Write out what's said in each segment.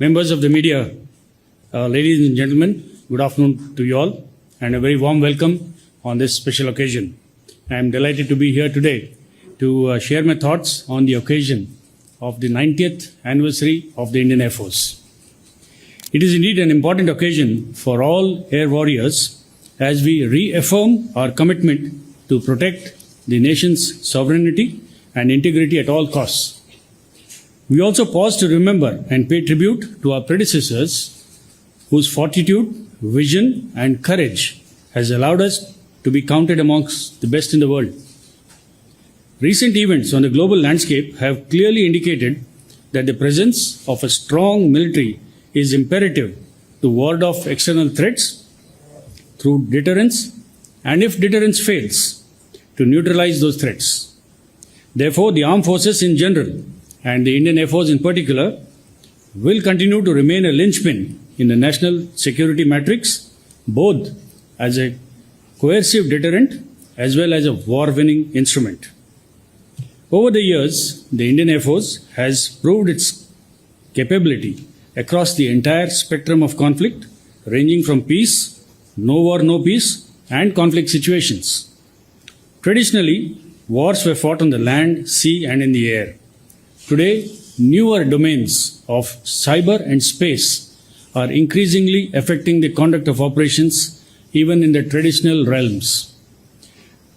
Members of the media, ladies and gentlemen, good afternoon to you all and a very warm welcome on this special occasion. I am delighted to be here today to share my thoughts on the occasion of the 90th anniversary of the Indian Air Force. It is indeed an important occasion for all air warriors as we reaffirm our commitment to protect the nation's sovereignty and integrity at all costs. We also pause to remember and pay tribute to our predecessors whose fortitude, vision and courage has allowed us to be counted amongst the best in the world. Recent events on the global landscape have clearly indicated that the presence of a strong military is imperative to ward off external threats through deterrence, and if deterrence fails, to neutralize those threats. Therefore, the armed forces in general and the Indian Air Force in particular will continue to remain a linchpin in the national security matrix, both as a coercive deterrent as well as a war-winning instrument. Over the years, the Indian Air Force has proved its capability across the entire spectrum of conflict, ranging from peace, no war, no peace, and conflict situations. Traditionally, wars were fought on the land, sea, and in the air. Today, newer domains of cyber and space are increasingly affecting the conduct of operations even in the traditional realms.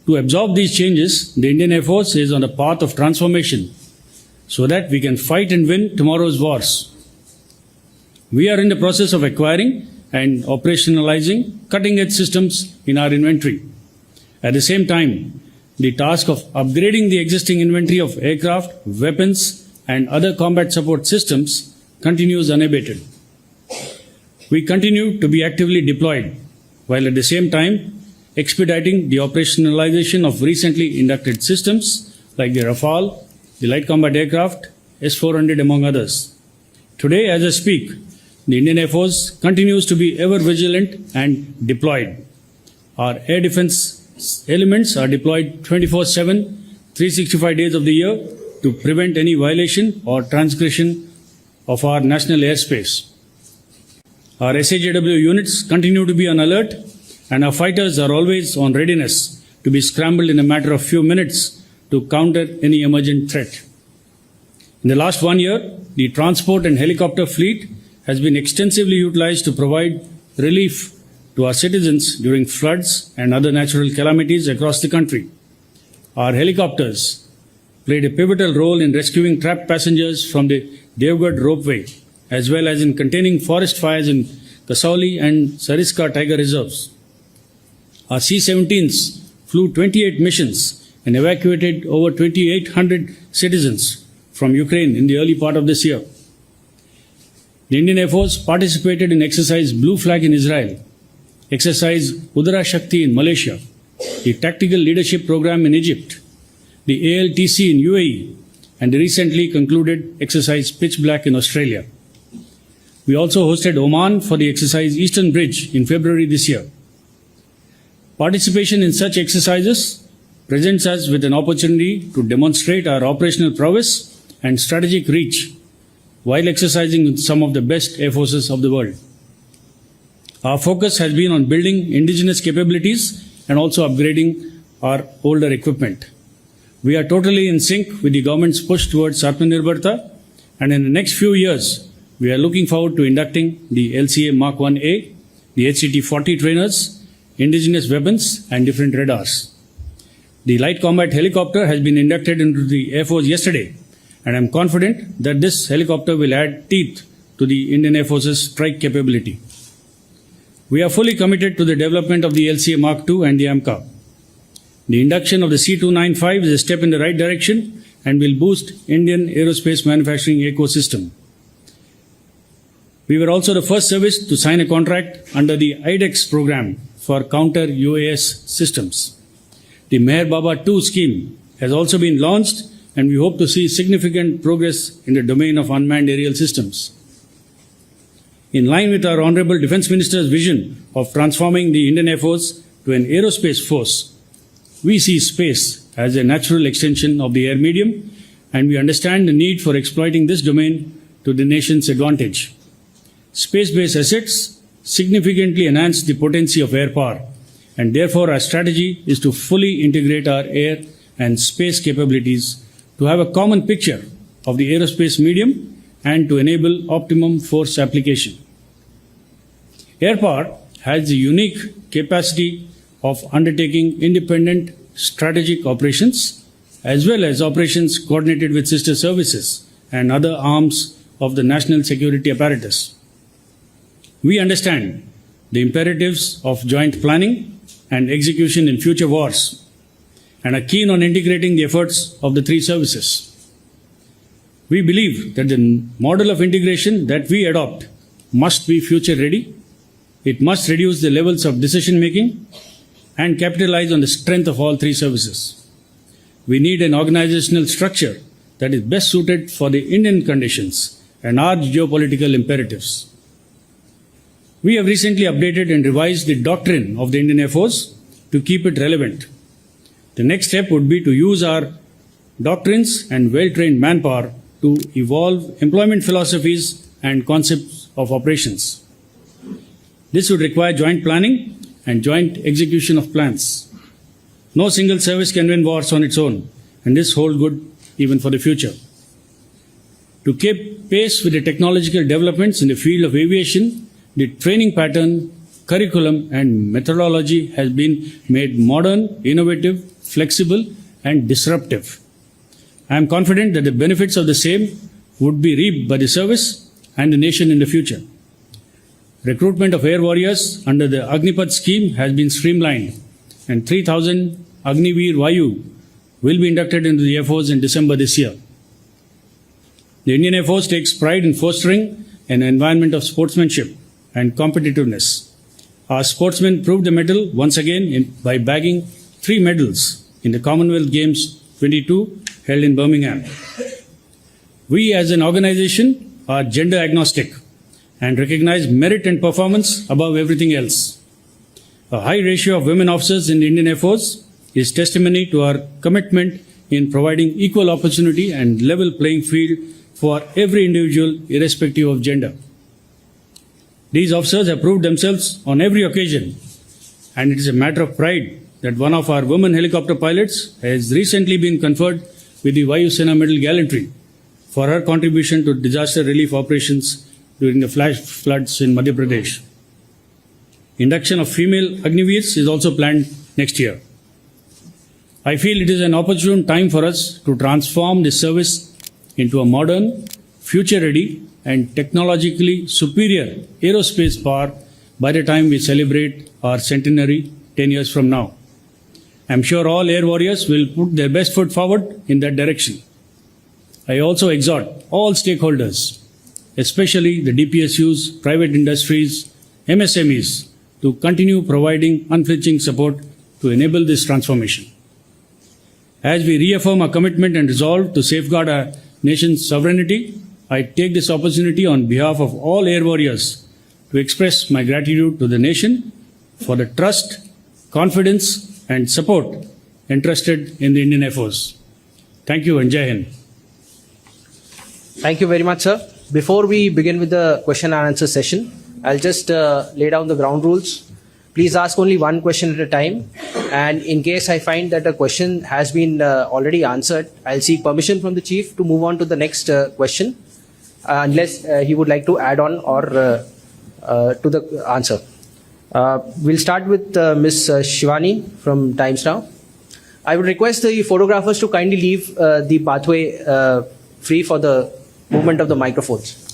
To absorb these changes, the Indian Air Force is on a path of transformation so that we can fight and win tomorrow's wars. We are in the process of acquiring and operationalizing cutting-edge systems in our inventory. At the same time, the task of upgrading the existing inventory of aircraft, weapons, and other combat support systems continues unabated. We continue to be actively deployed, while at the same time expediting the operationalization of recently inducted systems like the Rafale, the light combat aircraft, S-400 among others. Today, as I speak, the Indian Air Force continues to be ever vigilant and deployed. Our air defense elements are deployed 24/7, 365 days of the year to prevent any violation or transgression of our national airspace. Our SAWG units continue to be on alert, and our fighters are always on readiness to be scrambled in a matter of few minutes to counter any emergent threat. In the last 1 year, the transport and helicopter fleet has been extensively utilized to provide relief to our citizens during floods and other natural calamities across the country. Our helicopters played a pivotal role in rescuing trapped passengers from the Devgarh ropeway, as well as in containing forest fires in Kasauli and Sariska tiger reserves. Our C-17s flew 28 missions and evacuated over 2,800 citizens from Ukraine in the early part of this year. The Indian Air Force participated in Exercise Blue Flag in Israel, Exercise Udara Shakti in Malaysia, the Tactical Leadership Program in Egypt, the ALTC in UAE, and the recently concluded Exercise Pitch Black in Australia. We also hosted Oman for the Exercise Eastern Bridge in February this year. Participation in such exercises presents us with an opportunity to demonstrate our operational prowess and strategic reach while exercising with some of the best air forces of the world. Our focus has been on building indigenous capabilities and also upgrading our older equipment. We are totally in sync with the government's push towards Atmanirbharta, and in the next few years, we are looking forward to inducting the LCA Mark 1A, the HCT-40 trainers, indigenous weapons, and different radars. The light combat helicopter has been inducted into the Air Force yesterday, and I am confident that this helicopter will add teeth to the Indian Air Force's strike capability. We are fully committed to the development of the LCA Mark II and the AMCA. The induction of the C-295 is a step in the right direction and will boost Indian aerospace manufacturing ecosystem. We were also the first service to sign a contract under the IDEX program for counter-UAS systems. The Meher Baba 2 scheme has also been launched, and we hope to see significant progress in the domain of unmanned aerial systems. In line with our Honorable Defence Minister's vision of transforming the Indian Air Force to an aerospace force, we see space as a natural extension of the air medium, and we understand the need for exploiting this domain to the nation's advantage. Space-based assets significantly enhance the potency of air power, and therefore our strategy is to fully integrate our air and space capabilities to have a common picture of the aerospace medium and to enable optimum force application. Air power has the unique capacity of undertaking independent strategic operations as well as operations coordinated with sister services and other arms of the national security apparatus. We understand the imperatives of joint planning and execution in future wars and are keen on integrating the efforts of the three services. We believe that the model of integration that we adopt must be future ready. It must reduce the levels of decision making and capitalize on the strength of all three services. We need an organizational structure that is best suited for the Indian conditions and our geopolitical imperatives. We have recently updated and revised the doctrine of the Indian Air Force to keep it relevant. The next step would be to use our doctrines and well-trained manpower to evolve employment philosophies and concepts of operations. This would require joint planning and joint execution of plans. No single service can win wars on its own, and this holds good even for the future. To keep pace with the technological developments in the field of aviation, the training pattern, curriculum, and methodology has been made modern, innovative, flexible, and disruptive. I am confident that the benefits of the same would be reaped by the service and the nation in the future. Recruitment of air warriors under the Agnipath scheme has been streamlined, and 3,000 Agniveer Vayu will be inducted into the Air Force in December this year. The Indian Air Force takes pride in fostering an environment of sportsmanship and competitiveness. Our sportsmen proved the mettle once again by bagging 3 medals in the Commonwealth Games 22 held in Birmingham. We as an organization are gender agnostic and recognize merit and performance above everything else. A high ratio of women officers in the Indian Air Force is testimony to our commitment in providing equal opportunity and level playing field for every individual irrespective of gender. These officers have proved themselves on every occasion, and it is a matter of pride that one of our women helicopter pilots has recently been conferred with the Vayu Sena Medal Gallantry for her contribution to disaster relief operations during the flash floods in Madhya Pradesh. Induction of female Agniveers is also planned next year. I feel it is an opportune time for us to transform this service into a modern, future-ready, and technologically superior aerospace power by the time we celebrate our centenary 10 years from now. I am sure all air warriors will put their best foot forward in that direction. I also exhort all stakeholders, especially the DPSUs, private industries, MSMEs, to continue providing unflinching support to enable this transformation. As we reaffirm our commitment and resolve to safeguard our nation's sovereignty, I take this opportunity on behalf of all air warriors to express my gratitude to the nation for the trust, confidence, and support entrusted in the Indian Air Force. Thank you and Jai Hind. Thank you very much, sir. Before we begin with the question and answer session, I'll just lay down the ground rules. Please ask only one question at a time. And in case I find that a question has been already answered, I'll seek permission from the Chief to move on to the next question, unless he would like to add on or to the answer. We'll start with Ms. Shivani from Times Now. I would request the photographers to kindly leave the pathway free for the movement of the microphones.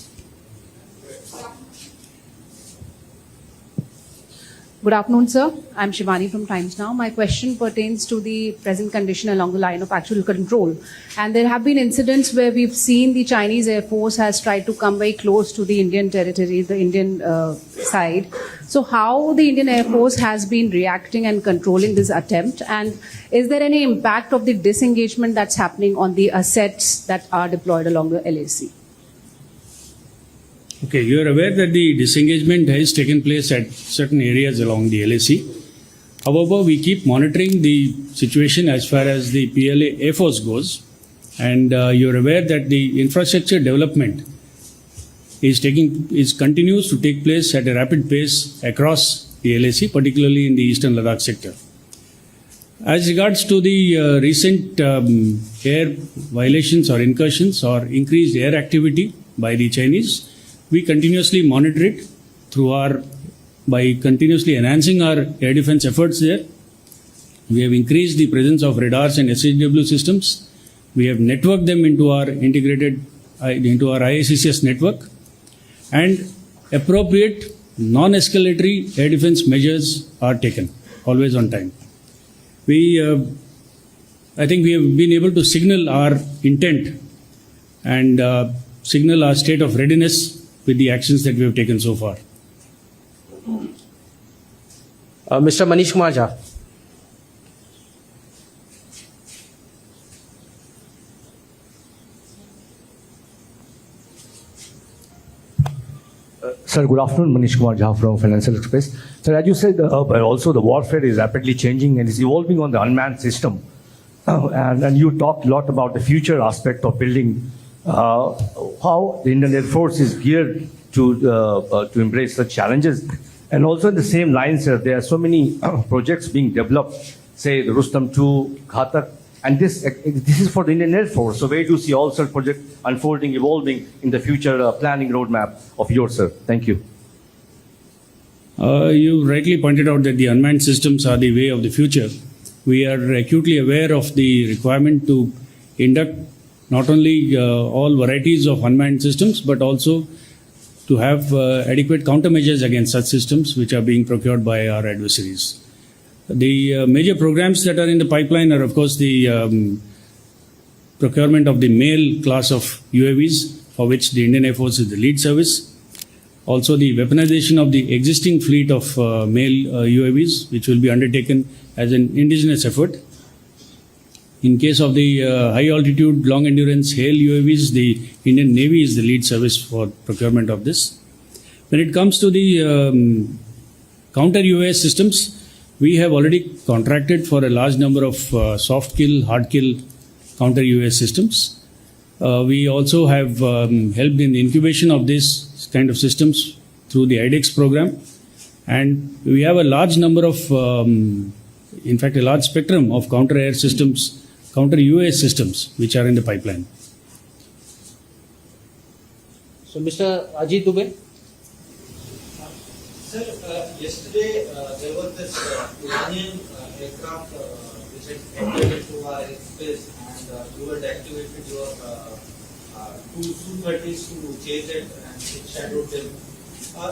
Good afternoon, sir. I'm Shivani from Times Now. My question pertains to the present condition along the line of actual control. And there have been incidents where we've seen the Chinese Air Force has tried to come very close to the Indian territory, the Indian side. So how the Indian Air Force has been reacting and controlling this attempt? And is there any impact of the disengagement that's happening on the assets that are deployed along the LAC? Okay, you are aware that the disengagement has taken place at certain areas along the LAC. However, we keep monitoring the situation as far as the PLA Air Force goes. And you are aware that the infrastructure development continues to take place at a rapid pace across the LAC, particularly in the eastern Ladakh sector. As regards to the recent air violations or incursions or increased air activity by the Chinese, we continuously monitor it by continuously enhancing our air defense efforts there. We have increased the presence of radars and SHW systems. We have networked them into our IACCS network, and appropriate non-escalatory air defense measures are taken, always on time. I think we have been able to signal our intent and signal our state of readiness with the actions that we have taken so far. Mr. Manish Kumar Jha. Sir, good afternoon. Manish Kumar Jha from Financial Express. Sir, as you said, also the warfare is rapidly changing and is evolving on the unmanned system. And you talked a lot about the future aspect of building, how the Indian Air Force is geared to embrace such challenges. And also in the same lines, sir, there are so many projects being developed, say the Rustam 2, Ghatak, and this is for the Indian Air Force. So where do you see all such projects unfolding, evolving in the future planning roadmap of yours, sir? Thank you. You rightly pointed out that the unmanned systems are the way of the future. We are acutely aware of the requirement to induct not only all varieties of unmanned systems, but also to have adequate countermeasures against such systems which are being procured by our adversaries. The major programs that are in the pipeline are, of course, the procurement of the male class of UAVs, for which the Indian Air Force is the lead service. Also, the weaponization of the existing fleet of male UAVs, which will be undertaken as an indigenous effort. In case of the high-altitude, long-endurance HAIL UAVs, the Indian Navy is the lead service for procurement of this. When it comes to the counter-UAS systems, we have already contracted for a large number of soft-kill, hard-kill counter-UAS systems. We also have helped in the incubation of these kind of systems through the IDEX program. And we have a large number of, in fact, a large spectrum of counter-air systems, counter-UAS systems, which are in the pipeline. So, Mr. Ajit Dubey. Sir, yesterday there was this Iranian aircraft which had entered into our airspace, and you had activated your two Su-30s to chase it, and it shadowed them.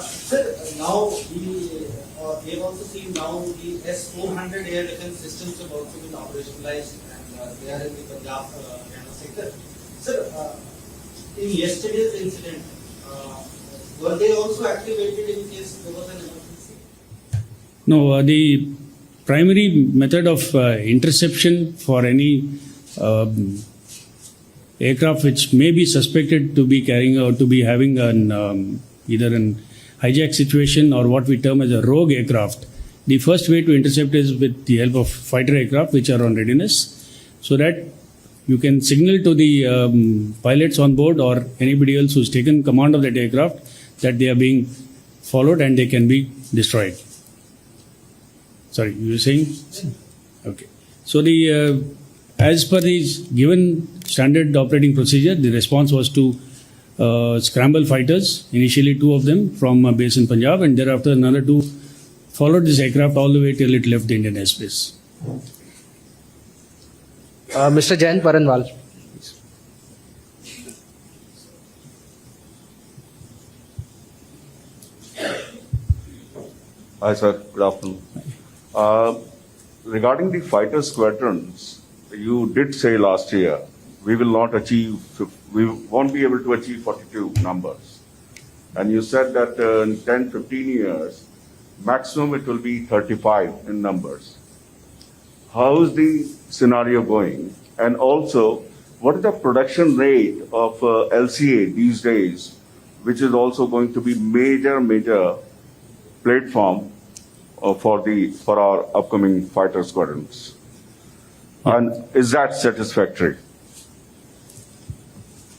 Sir, now we have also seen now the S-400 air defense systems have also been operationalized, and they are in the Punjab sector. Sir, in yesterday's incident, were they also activated in case there was an emergency? No, the primary method of interception for any aircraft which may be suspected to be carrying or to be having an either an hijack situation or what we term as a rogue aircraft, the first way to intercept is with the help of fighter aircraft which are on readiness, so that you can signal to the pilots on board or anybody else who's taken command of that aircraft that they are being followed and they can be destroyed. Sorry, you were saying? Okay. So the as per the given standard operating procedure, the response was to scramble fighters, initially 2 of them from a base in Punjab, and thereafter another 2 followed this aircraft all the way till it left the Indian airspace. Mr. Jayant Paranwal. Hi, sir. Good afternoon. Regarding the fighter squadrons, you did say last year we won't be able to achieve 42 numbers. And you said that in 10, 15 years, maximum it will be 35 in numbers. How is the scenario going? And also, what is the production rate of LCA these days, which is also going to be major platform for our upcoming fighter squadrons? And is that satisfactory?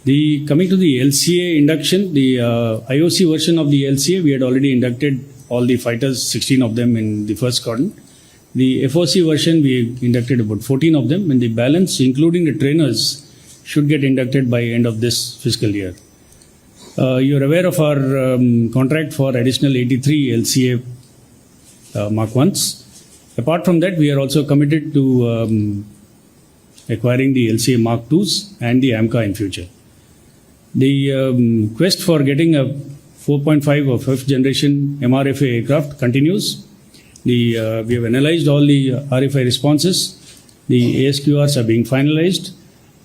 Coming to the LCA induction, the IOC version of the LCA, we had already inducted all the fighters, 16 of them in the first squadron. The FOC version, we inducted about 14 of them, and the balance, including the trainers, should get inducted by end of this fiscal year. You're aware of our contract for additional 83 LCA Mark 1s. Apart from that, we are also committed to acquiring the LCA Mark 2s and the AMCA in future. The quest for getting a 4.5 or 5th generation MRFA aircraft continues. We have analyzed all the RFI responses. The ASQRs are being finalized.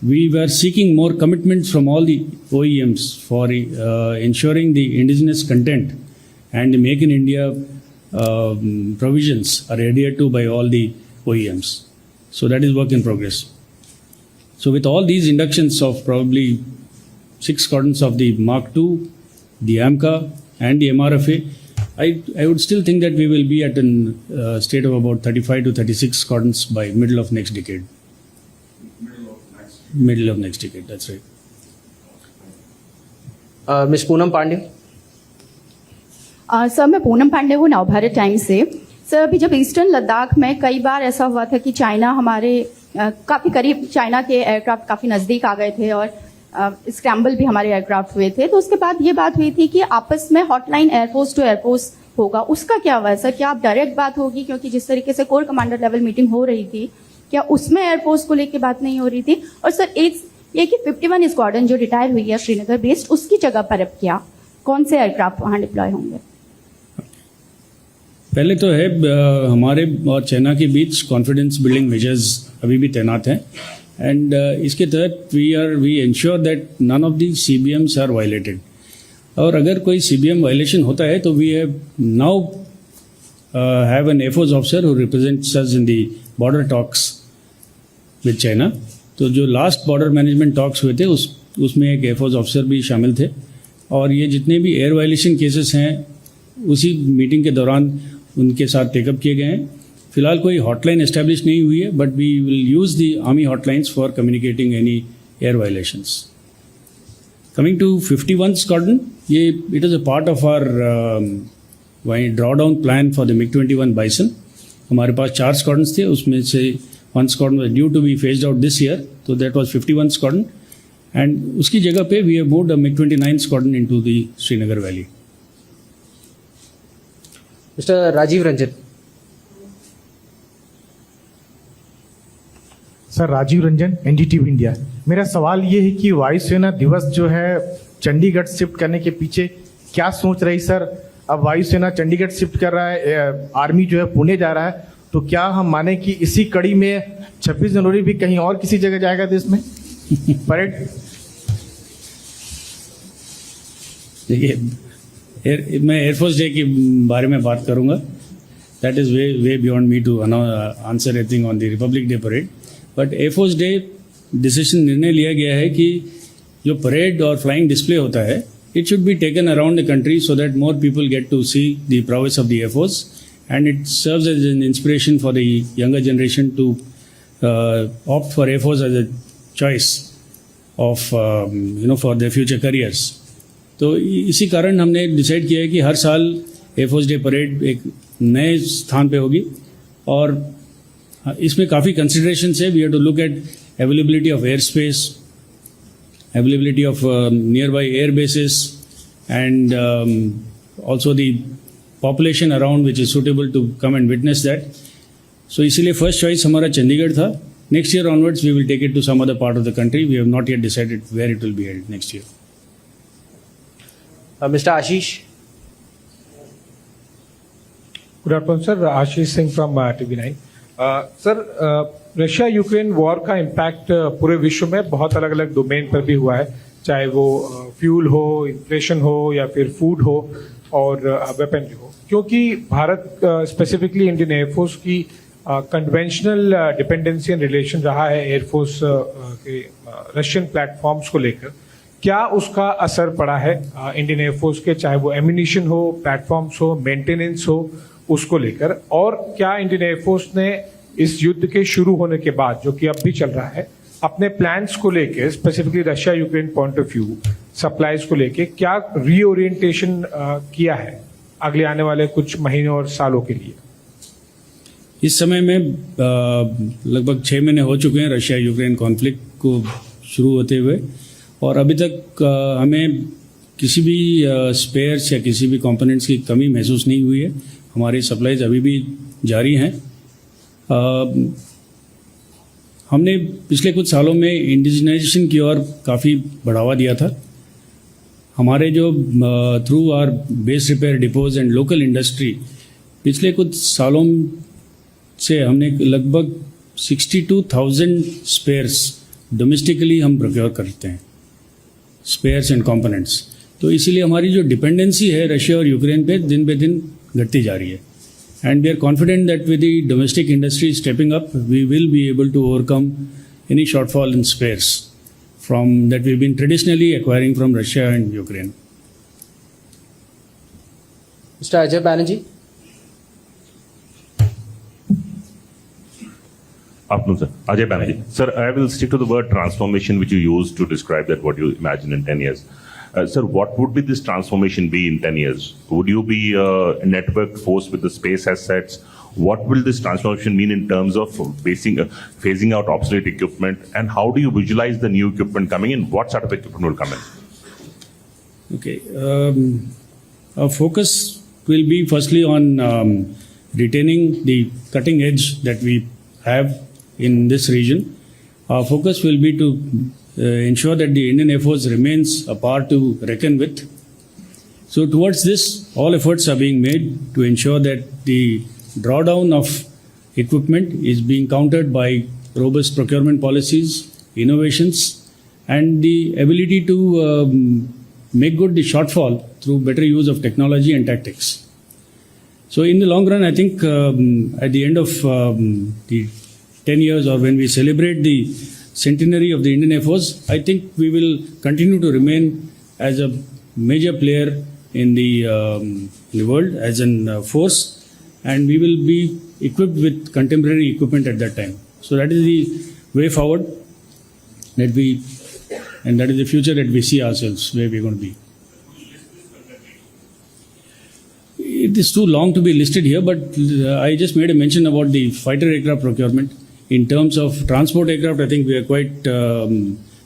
We were seeking more commitments from all the OEMs for ensuring the indigenous content and the Make in India provisions are adhered to by all the OEMs. So that is work in progress. So with all these inductions of probably 6 squadrons of the Mark II, the AMCA and the MRFA, I would still think that we will be at a state of about 35 to 36 squadrons by middle of next decade. Middle of next decade, that's right. Ms. Poonam Pandey. Sir मैं पूनम पांडे हूँ Navbharat times से। Sir अभी जब eastern Ladakh में कई बार ऐसा हुआ था कि चाइना हमारे काफ़ी करीब, चाइना के एयरक्राफ्ट काफ़ी नज़दीक आ गए थे और स्क्रैम्बल भी हमारे एयरक्राफ्ट हुए थे, तो उसके बाद ये बात हुई थी कि आपस में हॉटलाइन एयरफोर्स टू एयरफोर्स होगा, उसका क्या हुआ है सर? क्या आप डायरेक्ट बात होगी? क्योंकि जिस तरीके से कोर कमांडर लेवल मीटिंग हो रही थी, क्या उसमें एयरफोर्स को लेकर बात नहीं हो रही थी? और सर एक ये कि 51 स्क्वाड्रन जो रिटायर हुई है श्रीनगर बेस्ड, उसकी जगह पर अब क्या, कौन से एयरक्राफ्ट वहाँ डिप्लॉय होंगे? पहले तो है हमारे और चाइना के बीच कॉन्फिडेंस बिल्डिंग मेजर्स अभी भी तैनात हैं, एंड इसके तहत we ensure that none of the CBMs are violated. और अगर कोई CBM वायलेशन होता है तो we have now have an air force officer who represents us in the border talks with China. तो जो लास्ट बॉर्डर मैनेजमेंट टॉक्स हुए थे उसमें एक एयरफोर्स ऑफिसर भी शामिल थे, और ये जितने भी एयर वायलेशन केसेस हैं उसी मीटिंग के दौरान उनके साथ टेकअप किए गए हैं। फिलहाल कोई हॉटलाइन एस्टैब्लिश नहीं हुई है, but we will use the army hotlines for communicating any air violations. Coming to 51 squadron, ये it is a part of our draw down plan for the MiG-21 bison. हमारे पास 4 स्क्वाड्रन्स थे, उसमें से 1 squadron was due to be phased out this year, तो that was 51 squadron, and उसकी जगह पे we have moved a MiG-29 squadron into the Srinagar valley. Mr. Rajiv Ranjan. Sir Rajiv Ranjan, NDTV India. मेरा सवाल ये है कि वायुसेना दिवस जो है चंडीगढ़ शिफ्ट करने के पीछे क्या सोच रही सर? अब वायुसेना चंडीगढ़ शिफ्ट कर रहा है, आर्मी जो है पुणे जा रहा है, तो क्या हम माने कि इसी कड़ी में 26 जनवरी भी कहीं और किसी जगह जाएगा देश में परेड? देखिए, मैं एयरफोर्स डे के बारे में बात करूंगा। That is way beyond me to answer everything on the Republic Day parade. But Air Force Day decision निर्णय लिया गया है कि जो परेड और फ्लाइंग डिस्प्ले होता है, it should be taken around the country so that more people get to see the prowess of the Air Force, and it serves as an inspiration for the younger generation to opt for Air Force as a choice of for their future careers. तो इसी कारण हमने decide किया है कि हर साल air force day parade एक नए स्थान पे होगी, और इसमें काफ़ी कंसिडरेशंस है। We have to look at availability of air space, availability of nearby air bases, and also the population around which is suitable to come and witness that. So इसीलिए फर्स्ट चॉइस हमारा चंडीगढ़ था। Next year onwards we will take it to some other part of the country. We have not yet decided where it will be held next year. Mr. Ashish. Good afternoon, sir. Ashish Singh from TV9. Sir, Russia Ukraine war का impact पूरे विश्व में बहुत अलग अलग domain पर भी हुआ है, चाहे वो फ्यूल हो, इन्फ्लेशन हो, या फिर फूड हो और वेपनरी हो। क्योंकि भारत स्पेसिफिकली इंडियन एयरफोर्स की कन्वेंशनल डिपेंडेंसी एंड रिलेशन रहा है एयरफोर्स के रशियन प्लेटफॉर्म्स को लेकर, क्या उसका असर पड़ा है इंडियन एयरफोर्स के, चाहे वो एम्यूनिशन हो, प्लेटफॉर्म्स हो, मेंटेनेंस हो, उसको लेकर? और क्या इंडियन एयरफोर्स ने इस युद्ध के शुरू होने के बाद, जो कि अब भी चल रहा है, अपने प्लान्स को लेके specifically Russia Ukraine point of view supplies को लेके क्या रीओरिएंटेशन किया है अगले आने वाले कुछ महीनों और सालों के लिए? इस समय में लगभग 6 महीने हो चुके हैं रशिया यूक्रेन कॉन्फ्लिक्ट को शुरू होते हुए, और अभी तक हमें किसी भी स्पेयर्स या किसी भी कंपोनेंट्स की कमी महसूस नहीं हुई है। हमारी सप्लाईज अभी भी जारी हैं। हमने पिछले कुछ सालों में इंडिजिनाइजेशन की ओर काफ़ी बढ़ावा दिया था। हमारे जो through our base repair depots and local industry पिछले कुछ सालों से हमने लगभग 62,000 स्पेयर्स डोमेस्टिकली हम प्रोक्योर करते हैं, स्पेयर्स एंड कंपोनेंट्स। तो इसीलिए हमारी जो डिपेंडेंसी है रशिया और यूक्रेन पे दिन पे दिन घटती जा रही है। And we are confident that with the domestic industry stepping up, we will be able to overcome any shortfall in spares that we've been traditionally acquiring from Russia and Ukraine. Mr. Ajay Banerjee. Afternoon, sir. Ajay Banerjee. Sir, I will stick to the word transformation which you used to describe that what you imagine in 10 years. Sir, what would be this transformation be in 10 years? Would you be a network force with the space assets? What will this transformation mean in terms of phasing out obsolete equipment? And how do you visualize the new equipment coming in? What sort of equipment will come in? Okay. Our focus will be firstly on retaining the cutting edge that we have in this region. Our focus will be to ensure that the Indian Air Force remains a power to reckon with. So towards this, all efforts are being made to ensure that the drawdown of equipment is being countered by robust procurement policies, innovations, and the ability to make good the shortfall through better use of technology and tactics. So in the long run, I think at the end of the 10 years or when we celebrate the centenary of the Indian Air Force, I think we will continue to remain as a major player in the world as a force, and we will be equipped with contemporary equipment at that time. So that is the way forward and that is the future that we see ourselves, where we are going to be. It is too long to be listed here, but I just made a mention about the fighter aircraft procurement. In terms of transport aircraft, I think we are quite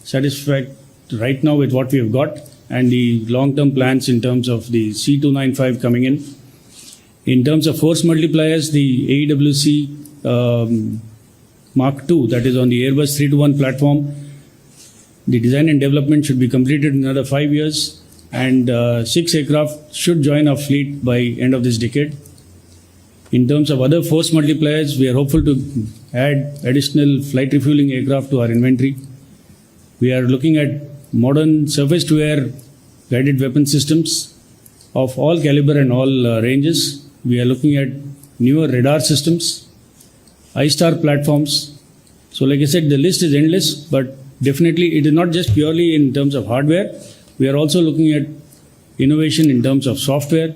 satisfied right now with what we have got and the long-term plans in terms of the C295 coming in. In terms of force multipliers, the AEWC Mark II, that is on the Airbus 321 platform, the design and development should be completed in another 5 years, and 6 aircraft should join our fleet by end of this decade. In terms of other force multipliers, we are hopeful to add additional flight refueling aircraft to our inventory. We are looking at modern surface-to-air guided weapon systems of all caliber and all ranges. We are looking at newer radar systems, I-Star platforms. So like I said, the list is endless, but definitely it is not just purely in terms of hardware. We are also looking at innovation in terms of software,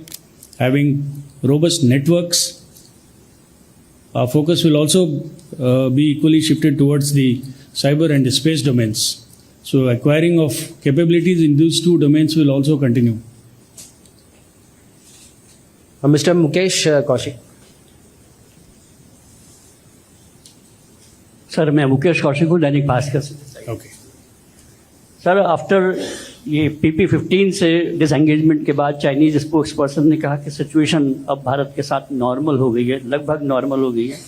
having robust networks. Our focus will also be equally shifted towards the cyber and the space domains. So acquiring of capabilities in these two domains will also continue. Mr. Mukesh Kaushik. Sir मैं मुकेश कौशिक हूँ दैनिक भास्कर से। Okay. Sir after ये PP-15 से disengagement के बाद Chinese spokes person ने कहा कि सिचुएशन अब भारत के साथ नॉर्मल हो गई है, लगभग नॉर्मल हो गई है।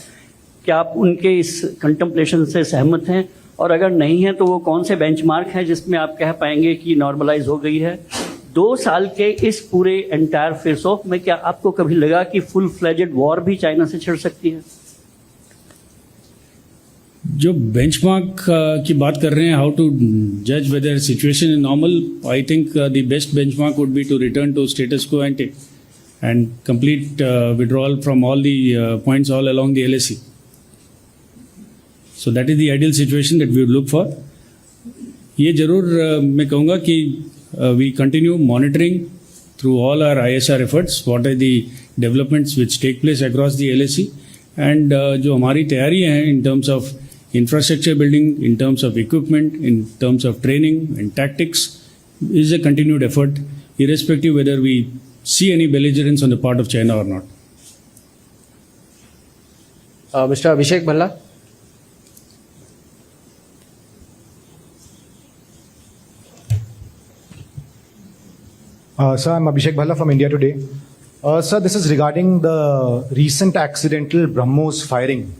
क्या आप उनके इस कंटेम्पलेशन से सहमत हैं, और अगर नहीं है तो वो कौन से बेंचमार्क हैं जिसमें आप कह पाएंगे कि नॉर्मलाइज हो गई है? 2 साल के इस पूरे एंटायर फेस ऑफ में क्या आपको कभी लगा कि फुल फ्लेजेड वॉर भी चाइना से छिड़ सकती है? जो बेंचमार्क की बात कर रहे हैं, हाउ टू जज whether situation is normal, I think the best benchmark would be to return to status quo ante and complete withdrawal from all the points all along the LAC. So that is the ideal situation that we would look for. ये जरूर मैं कहूँगा कि we continue monitoring through all our ISR efforts what are the developments which take place across the LAC, and जो हमारी तैयारी हैं in terms of infrastructure building, in terms of equipment, in terms of training and tactics, is a continued effort, irrespective whether we see any belligerence on the part of China or not. Mr. Abhishek Bhalla. Sir, I'm Abhishek Bhalla from India Today. Sir, this is regarding the recent accidental BrahMos firing.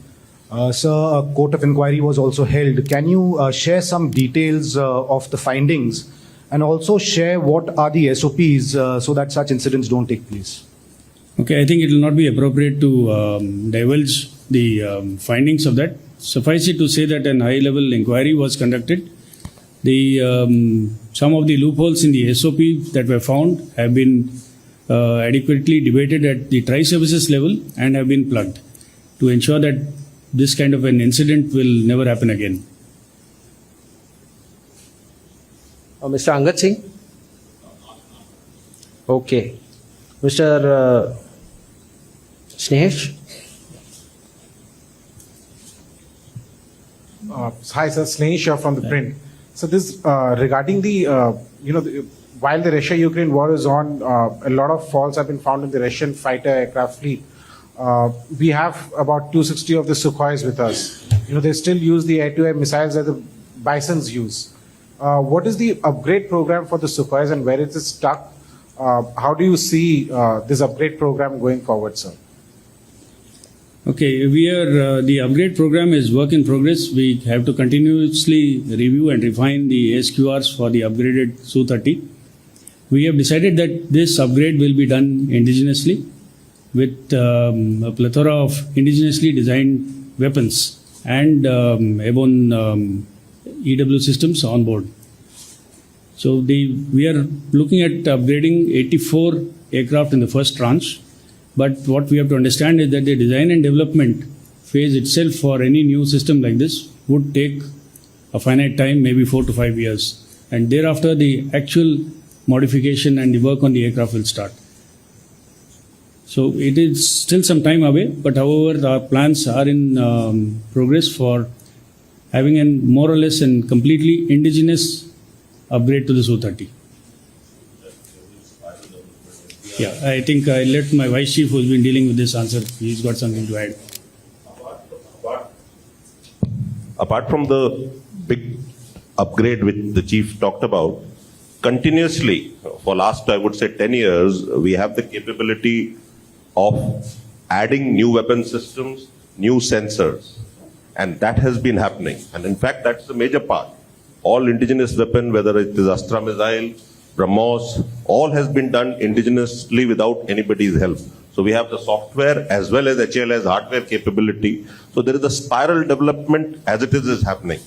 Sir, a court of inquiry was also held. Can you share some details of the findings and also share what are the SOPs so that such incidents don't take place? Okay, I think it will not be appropriate to divulge the findings of that. Suffice it to say that an high-level inquiry was conducted. Some of the loopholes in the SOP that were found have been adequately debated at the tri-services level and have been plugged to ensure that this kind of an incident will never happen again. Mr. Angad Singh. Okay. Mr. Snehesh. Hi, sir. Snehesh from ThePrint. So this regarding the while the Russia-Ukraine war is on, a lot of faults have been found in the Russian fighter aircraft fleet. We have about 260 of the Sukhois with us. They still use the air-to-air missiles that the Bisons use. What is the upgrade program for the Sukhois and where is it stuck? How do you see this upgrade program going forward, sir? Okay, the upgrade program is work in progress. We have to continuously review and refine the SQRs for the upgraded Su-30. We have decided that this upgrade will be done indigenously with a plethora of indigenously designed weapons and airborne EW systems on board. So we are looking at upgrading 84 aircraft in the first tranche. But what we have to understand is that the design and development phase itself for any new system like this would take a finite time, maybe 4 to 5 years. And thereafter, the actual modification and the work on the aircraft will start. So it is still some time away, but however, our plans are in progress for having a more or less and completely indigenous upgrade to the Su-30. Yeah, I think I let my Vice Chief, who's been dealing with this, answer. He's got something to add. Apart from the big upgrade which the Chief talked about, continuously for last, I would say 10 years, we have the capability of adding new weapon systems, new sensors, and that has been happening. And in fact, that's the major part. All indigenous weapon, whether it is Astra missile, BrahMos, all has been done indigenously without anybody's help. So we have the software as well as HLS hardware capability. So there is a spiral development as it is happening.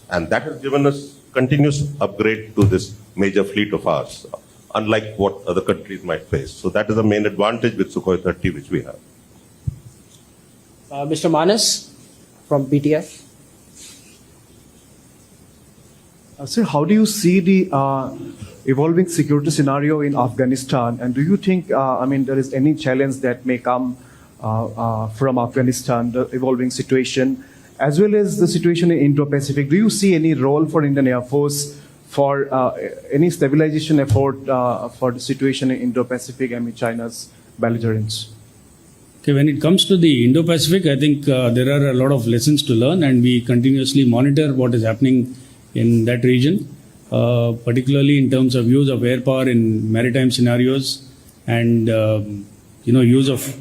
And that has given us continuous upgrade to this major fleet of ours, unlike what other countries might face. So that is the main advantage with Sukhoi 30 which we have. Mr. Manas from PTI. Sir, how do you see the evolving security scenario in Afghanistan? And do you think, there is any challenge that may come from Afghanistan, the evolving situation, as well as the situation in Indo-Pacific? Do you see any role for Indian Air Force for any stabilization effort for the situation in Indo-Pacific amid China's belligerence? Okay, when it comes to the Indo-Pacific, I think there are a lot of lessons to learn, and we continuously monitor what is happening in that region, particularly in terms of use of air power in maritime scenarios and use of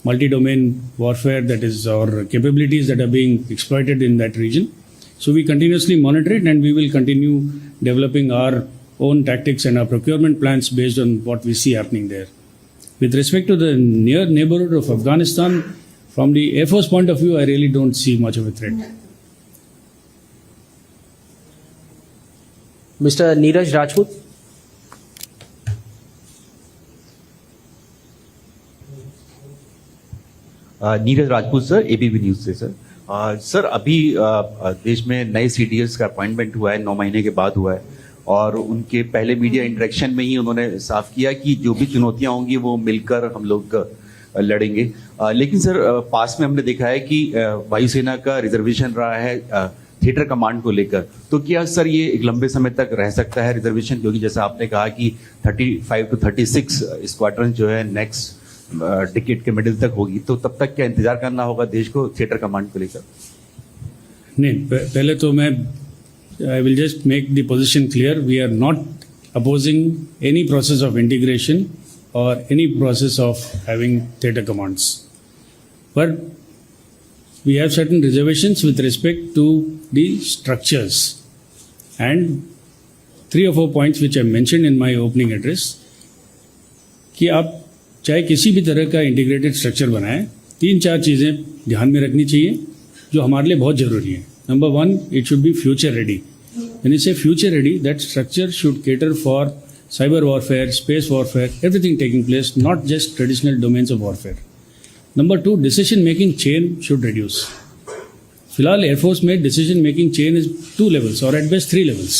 multi-domain warfare, that is, or capabilities that are being exploited in that region. So we continuously monitor it, and we will continue developing our own tactics and our procurement plans based on what we see happening there. With respect to the near neighborhood of Afghanistan, from the Air Force point of view, I really don't see much of a threat. Mr. Neeraj Rajput. Neeraj Rajput sir, ABP news से sir. Sir अभी देश में नए CDS का appointment हुआ है, 9 महीने के बाद हुआ है, और उनके पहले मीडिया इंटरेक्शन में ही उन्होंने साफ किया कि जो भी चुनौतियां होंगी वो मिलकर हम लोग लड़ेंगे। लेकिन सर पास में हमने देखा है कि वायुसेना का रिजर्वेशन रहा है थिएटर कमांड को लेकर, तो क्या सर ये एक लंबे समय तक रह सकता है रिजर्वेशन? क्योंकि जैसा आपने कहा कि 35 to 36 स्क्वाड्रन जो है नेक्स्ट डिकेड के मिडिल तक होगी, तो तब तक क्या इंतजार करना होगा देश को थिएटर कमांड को लेकर? नहीं, पहले तो मैं I will just make the position clear. We are not opposing any process of integration or any process of having theatre commands. But we have certain reservations with respect to the structures. And 3 or 4 points which I mentioned in my opening address, कि आप चाहे किसी भी तरह का integrated structure बनाएं, 3-4 चीज़ें ध्यान में रखनी चाहिए जो हमारे लिए बहुत ज़रूरी है. Number 1, it should be future ready. When you say future ready, that structure should cater for cyber warfare, space warfare, everything taking place, not just traditional domains of warfare. Number 2, decision making chain should reduce. फिलहाल air force में decision making chain is 2 levels or at best 3 levels.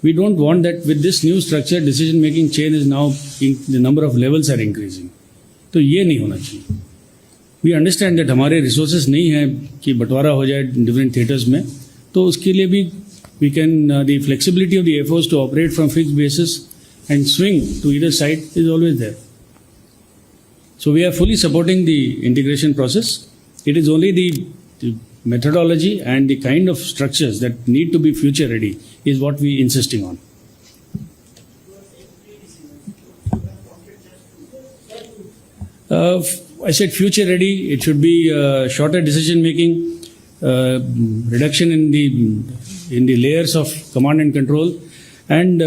We don't want that with this new structure, decision making chain is now, the number of levels are increasing. तो ये नहीं होना चाहिए. We understand that हमारे resources नहीं है कि बंटवारा हो जाए different theatres में, तो उसके लिए भी we can, the flexibility of the Air Force to operate from fixed bases and swing to either side is always there. So we are fully supporting the integration process. It is only the methodology and the kind of structures that need to be future ready is what we insisting on. I said future ready. It should be shorter decision making, reduction in the layers of command and control, and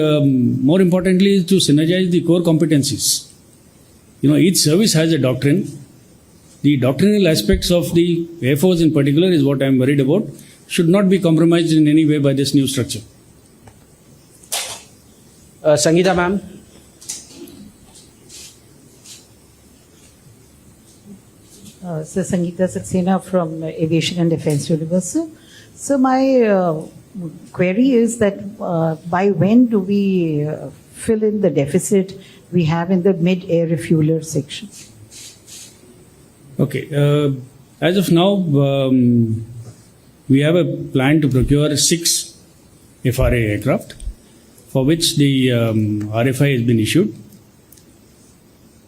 more importantly is to synergize the core competencies. You know, each service has a doctrine. The doctrinal aspects of the Air Force in particular is what I am worried about, should not be compromised in any way by this new structure. Sangeeta ma'am. So Sangeeta Saxena from Aviation and Defence Universal. So my query is that by when do we fill in the deficit we have in the mid-air refueler section? Okay. As of now, we have a plan to procure 6 FRA aircraft, for which the RFI has been issued.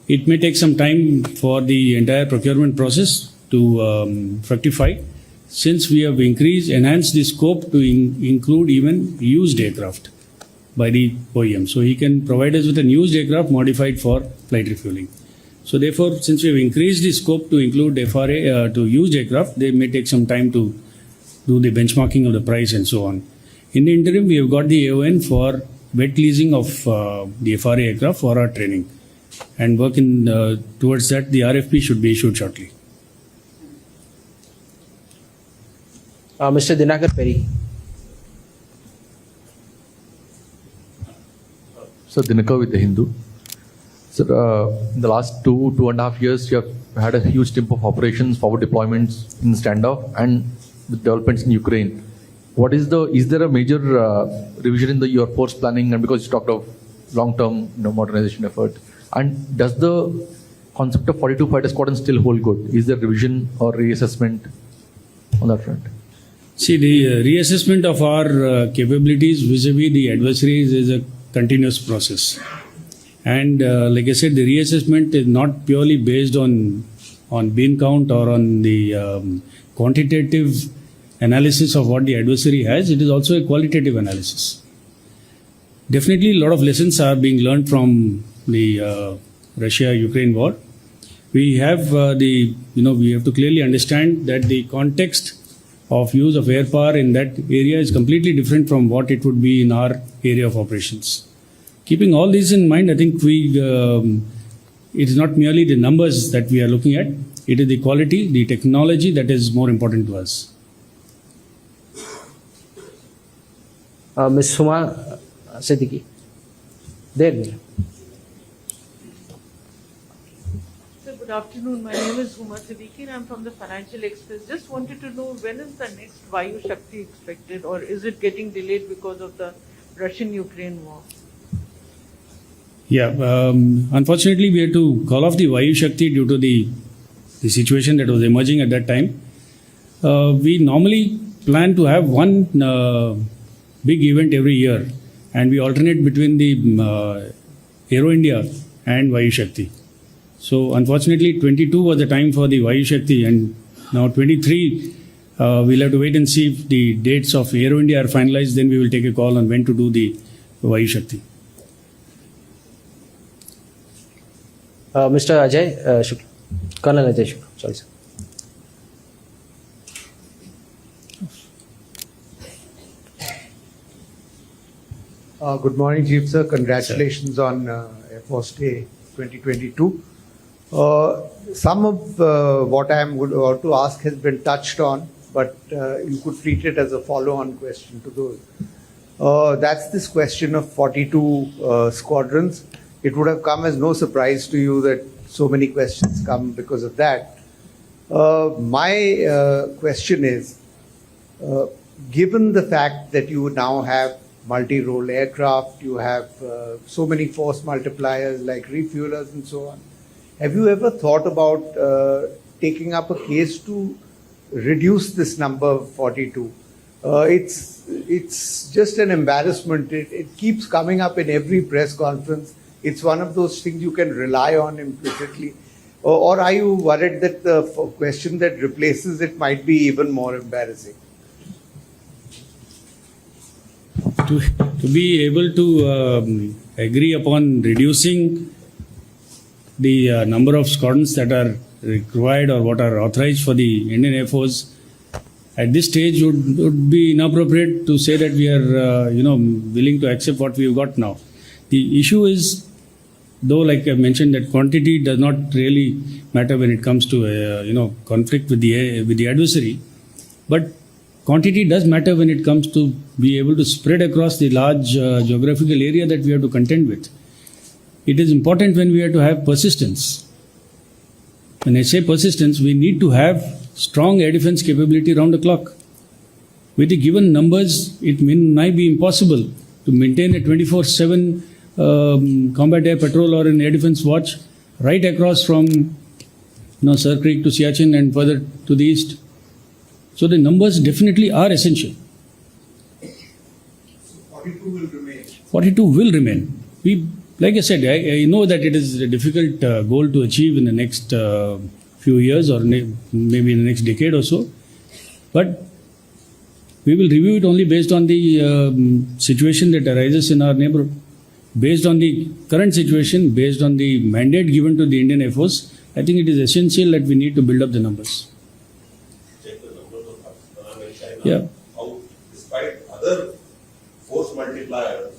It may take some time for the entire procurement process to fructify, since we have enhanced the scope to include even used aircraft by the OEM. So he can provide us with a used aircraft modified for flight refueling. So therefore, since we have increased the scope to include FRA to used aircraft, they may take some time to do the benchmarking of the price and so on. In the interim, we have got the AON for wet leasing of the FRA aircraft for our training, and work towards that. The RFP should be issued shortly. Mr. Dinakar Perry. So Dinakar with the Hindu. Sir, in the last 2.5 years, you have had a huge tempo of operations, forward deployments in standoff, and with developments in Ukraine. Is there a major revision in your force planning? And because you talked of long-term modernization effort, and does the concept of 42 fighter squadron still hold good? Is there revision or reassessment on that front? See, the reassessment of our capabilities vis-a-vis the adversaries is a continuous process. And like I said, the reassessment is not purely based on bean count or on the quantitative analysis of what the adversary has. It is also a qualitative analysis. Definitely, a lot of lessons are being learned from the Russia-Ukraine war. We have we have to clearly understand that the context of use of air power in that area is completely different from what it would be in our area of operations. Keeping all these in mind, I think it is not merely the numbers that we are looking at. It is the quality, the technology that is more important to us. Ms. Suma Siddiqui. There. Sir, good afternoon. My name is Huma Siddiqui and I'm from the Financial Express. Just wanted to know, when is the next Vayu Shakti expected, or is it getting delayed because of the Russian-Ukraine war? Yeah, unfortunately, we had to call off the Vayu Shakti due to the situation that was emerging at that time. We normally plan to have one big event every year, and we alternate between the Aero India and Vayu Shakti. So, unfortunately, 22 was the time for the Vayu Shakti, and now 23, we'll have to wait and see if the dates of Aero India are finalized. Then we will take a call on when to do the Vayu Shakti. Mr. Ajay Shukla. Colonel Ajay Shukla. Sorry, sir. Good morning, Chief Sir. Congratulations on Air Force Day 2022. Some of what I am going to ask has been touched on, but you could treat it as a follow-on question to those. That's this question of 42 squadrons. It would have come as no surprise to you that so many questions come because of that. My question is, given the fact that you now have multi-role aircraft, you have so many force multipliers like refuelers and so on, have you ever thought about taking up a case to reduce this number of 42? It's just an embarrassment. It keeps coming up in every press conference. It's one of those things you can rely on implicitly. Or are you worried that the question that replaces it might be even more embarrassing? To be able to agree upon reducing the number of squadrons that are required or what are authorized for the Indian Air Force at this stage would be inappropriate to say that we are willing to accept what we've got now. The issue is, though, like I mentioned, that quantity does not really matter when it comes to conflict with the adversary, but quantity does matter when it comes to be able to spread across the large geographical area that we have to contend with. It is important when we have to have persistence. When I say persistence, we need to have strong air defense capability round the clock. With the given numbers, it might be impossible to maintain a 24/7 combat air patrol or an air defense watch right across from Sir Creek to Siachen and further to the east. So the numbers definitely are essential. 42 will remain. 42 will remain. Like I said, I know that it is a difficult goal to achieve in the next few years or maybe in the next decade or so. But we will review it only based on the situation that arises in our neighborhood. Based on the current situation, based on the mandate given to the Indian Air Force, I think it is essential that we need to build up the numbers. Check the numbers of Pakistan and China. Yeah. How, despite other force multipliers,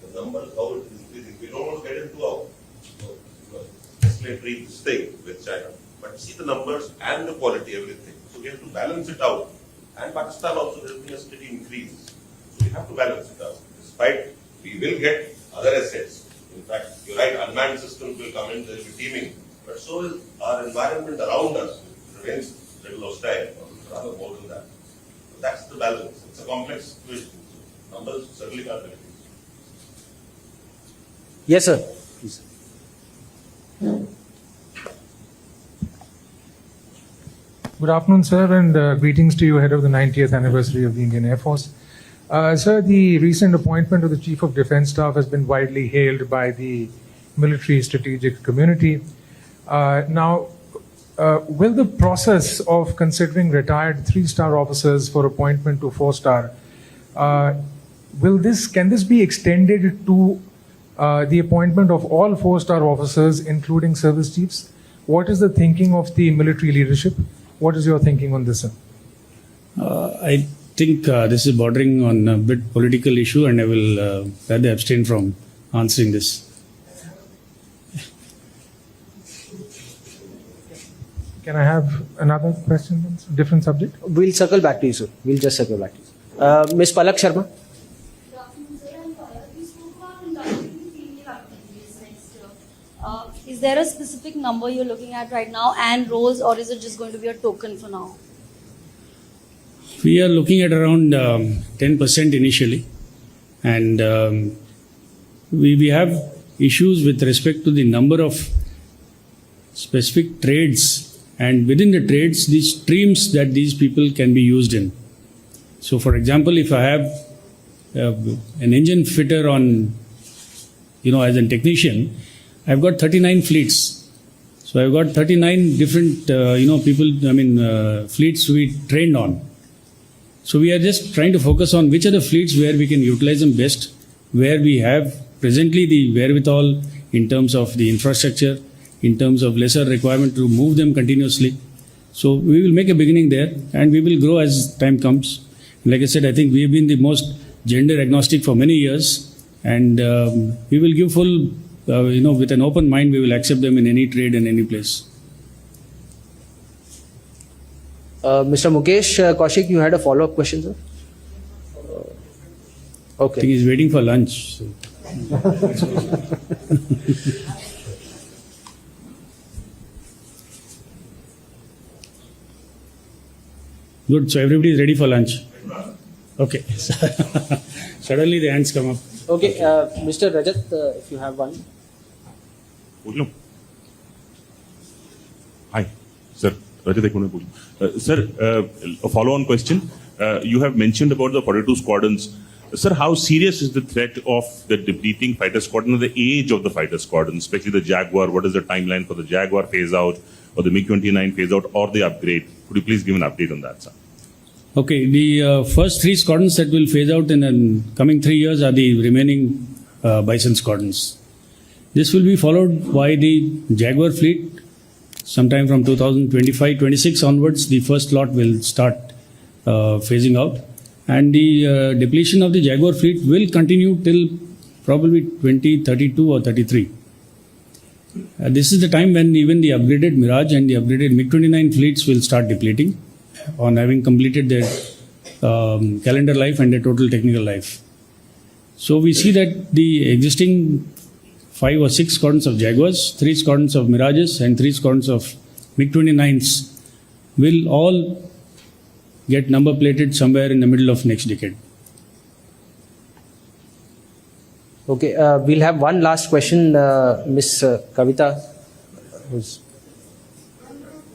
the numbers, how it is increasing. We don't want to get into a escalatory thing with China. But see the numbers and the quality, everything. So we have to balance it out. And Pakistan also has been a steady increase. So we have to balance it out. Despite we will get other assets. In fact, you're right, unmanned systems will come in, there will be teaming. But so is our environment around us. It remains a little hostile, or rather more than that. So that's the balance. It's a complex situation. So numbers certainly can't be reduced. Yes, sir. Please. Good afternoon, sir, and greetings to you ahead of the 90th anniversary of the Indian Air Force. Sir, the recent appointment of the Chief of Defence Staff has been widely hailed by the military strategic community. Now, will the process of considering retired 3-star officers for appointment to 4-star, can this be extended to the appointment of all 4-star officers, including service chiefs? What is the thinking of the military leadership? What is your thinking on this, sir? I think this is bordering on a bit political issue, and I will rather abstain from answering this. Can I have another question on a different subject? We'll circle back to you, sir. We'll just circle back to you. Ms. Palak Sharma. Is there a specific number you're looking at right now and roles, or is it just going to be a token for now? We are looking at around 10% initially, and we have issues with respect to the number of specific trades, and within the trades, the streams that these people can be used in. So, for example, if I have an engine fitter on, as a technician, I've got 39 fleets. So I've got 39 different, fleets to be trained on. So we are just trying to focus on which are the fleets where we can utilize them best, where we have presently the wherewithal in terms of the infrastructure, in terms of lesser requirement to move them continuously. So we will make a beginning there, and we will grow as time comes. Like I said, I think we have been the most gender agnostic for many years, and we will give full, with an open mind, we will accept them in any trade and any place. Mr. Mukesh Kaushik, you had a follow-up question, sir? Okay. I think he's waiting for lunch. So. Good. So everybody is ready for lunch. Okay. Suddenly the hands come up. Okay, Mr. Rajat, if you have one. Hi, sir. Rajat, sir, a follow-on question. You have mentioned about the 42 squadrons. Sir, how serious is the threat of the depleting fighter squadron, the age of the fighter squadron, especially the Jaguar? What is the timeline for the Jaguar phase out, or the MiG-29 phase out, or the upgrade? Could you please give an update on that, sir? Okay, the first 3 squadrons that will phase out in the coming 3 years are the remaining Bison squadrons. This will be followed by the Jaguar fleet. Sometime from 2025-26 onwards, the first lot will start phasing out. And the depletion of the Jaguar fleet will continue till probably 2032 or 33. This is the time when even the upgraded Mirage and the upgraded MiG-29 fleets will start depleting on having completed their calendar life and their total technical life. So we see that the existing 5 or 6 squadrons of Jaguars, 3 squadrons of Mirages, and 3 squadrons of MiG-29s will all get number plated somewhere in the middle of next decade. Okay, we'll have one last question, Miss Kavita.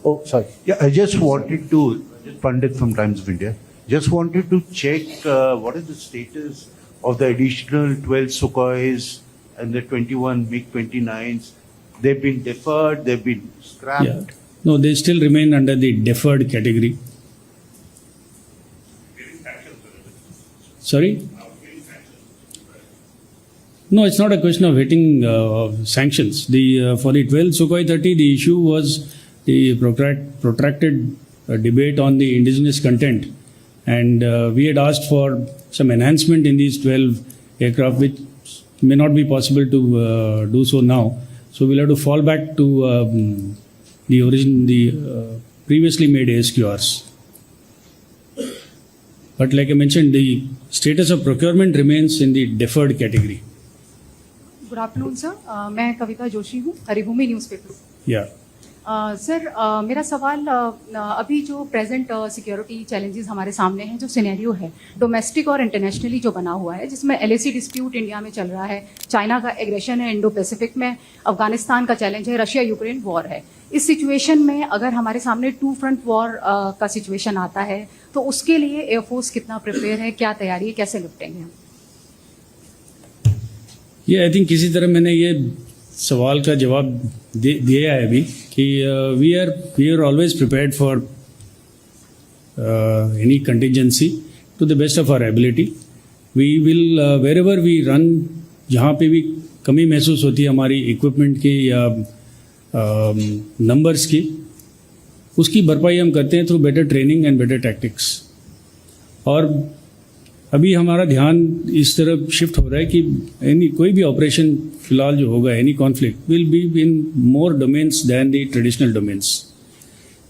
Oh, sorry. Yeah, I just wanted to, Pandit from Times of India, just wanted to check what is the status of the additional 12 Sukhois and the 21 MiG-29s. They've been deferred, they've been scrapped. Yeah. No, they still remain under the deferred category. Sorry? No, it's not a question of hitting sanctions. For the 12 Sukhoi 30, the issue was the protracted debate on the indigenous content. And we had asked for some enhancement in these 12 aircraft, which may not be possible to do so now. So we'll have to fall back to the previously made ASQRs. But like I mentioned, the status of procurement remains in the deferred category. Good afternoon sir, मैं कविता जोशी हूँ, Haribhoomi newspaper. या sir, मेरा सवाल अभी जो present security challenges हमारे सामने हैं, जो सिनेरियो है डोमेस्टिक और इंटरनेशनली जो बना हुआ है, जिसमें LAC डिस्प्यूट इंडिया में चल रहा है, चाइना का एग्रेशन है इंडो पैसिफिक में, अफगानिस्तान का चैलेंज है, रशिया यूक्रेन वॉर है। इस सिचुएशन में अगर हमारे सामने 2 फ्रंट वॉर का सिचुएशन आता है, तो उसके लिए एयरफोर्स कितना प्रिपेयर है, क्या तैयारी है, कैसे निपटेंगे हम? ये आई थिंक किसी तरह मैंने ये सवाल का जवाब दिया है अभी कि we are always prepared for any contingency to the best of our ability. We will wherever we run, जहाँ पे भी कमी महसूस होती है हमारी इक्विपमेंट की या नंबर्स की, उसकी भरपाई हम करते हैं through better training and better tactics. और अभी हमारा ध्यान इस तरफ शिफ्ट हो रहा है कि कोई भी ऑपरेशन फिलहाल जो होगा, any conflict will be in more domains than the traditional domains.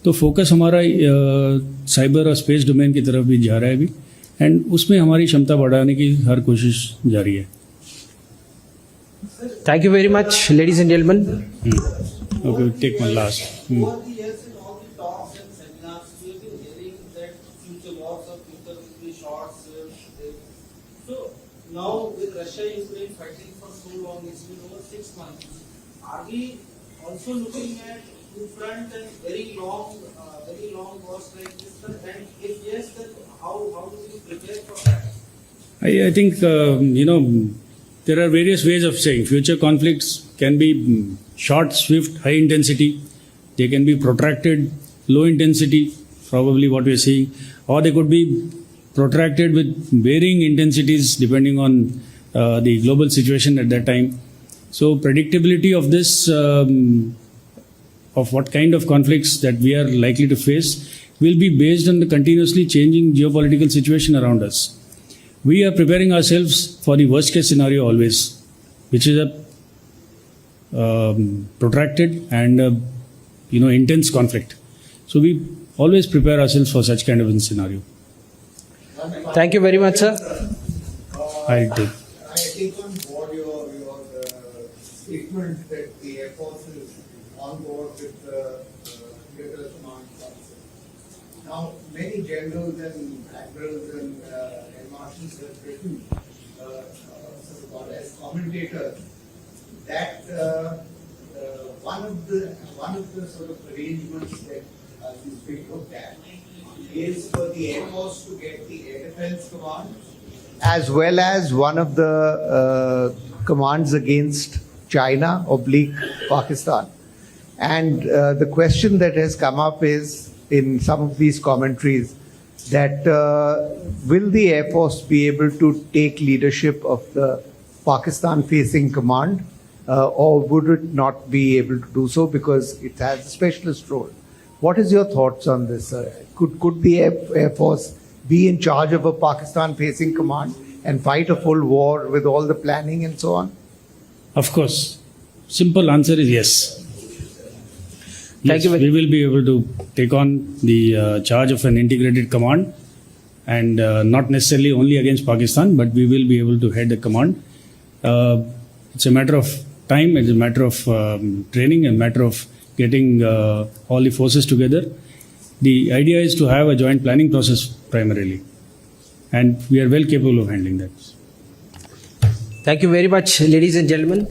तो फोकस हमारा साइबर और स्पेस डोमेन की तरफ भी जा रहा है अभी, एंड उसमें हमारी क्षमता बढ़ाने की हर कोशिश जारी है। Thank you very much, ladies and gentlemen. Okay, we'll take one last. Now with Russia Ukraine fighting for so so long, it's been over 6 months. Are we also looking at ThePrint and very long wars like this? And if yes, then how do we prepare for that? I think, there are various ways of saying future conflicts can be short, swift, high intensity. They can be protracted, low intensity, probably what we are seeing, or they could be protracted with varying intensities depending on the global situation at that time. So predictability of this, of what kind of conflicts that we are likely to face, will be based on the continuously changing geopolitical situation around us. We are preparing ourselves for the worst case scenario always, which is a protracted and intense conflict. So we always prepare ourselves for such kind of a scenario. Thank you very much, sir. I take. I take on board your statement that the Air Force is on board with the Universal Command Council. Now, many generals and admirals and air marshals have written as commentators that one of the sort of arrangements that is being looked at is for the Air Force to get the Air Defense Command as well as one of the commands against China / Pakistan. And the question that has come up is in some of these commentaries that will the Air Force be able to take leadership of the Pakistan facing command or would it not be able to do so because it has a specialist role? What is your thoughts on this? Could the Air Force be in charge of a Pakistan-facing command and fight a full war with all the planning and so on? Of course. Simple answer is yes. Thank you. We will be able to take on the charge of an integrated command and not necessarily only against Pakistan, but we will be able to head the command. It's a matter of time, it's a matter of training, a matter of getting all the forces together. The idea is to have a joint planning process primarily, and we are well capable of handling that. Thank you very much, ladies and gentlemen.